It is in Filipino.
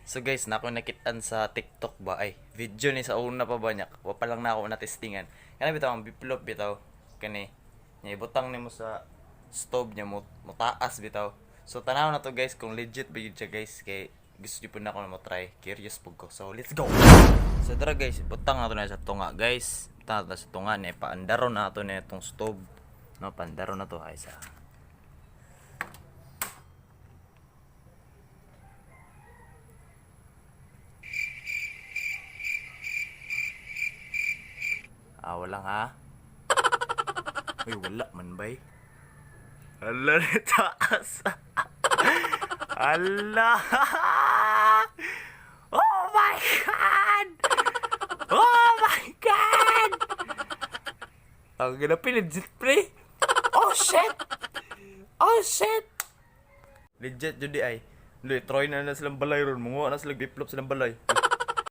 So guys, na ako nakitaan sa TikTok ba ay video ni sa una pa ba niya. Wa pa lang na ako na-testingan. Kana bitaw ang biplop bitaw kani. Nya ibutang nimo sa stove niya mo taas bitaw. So tanaw na to guys kung legit ba yun siya guys kay gusto niyo po na ako na mo try. Curious pug ko. So let's go. So tara guys, butang nato na sa tunga guys. Butang nato sa tunga ni paandaro na nato na itong stove. No, paandaro na to ay sa wala ha. Uy, wala man bay. Hala, taas. Hala. Oh my God! Oh my God! Ang ginapin, legit pre. Oh shit! Oh shit! Legit judi ay. Loy, try na silang balay ron. Munguha na silang biplop silang balay.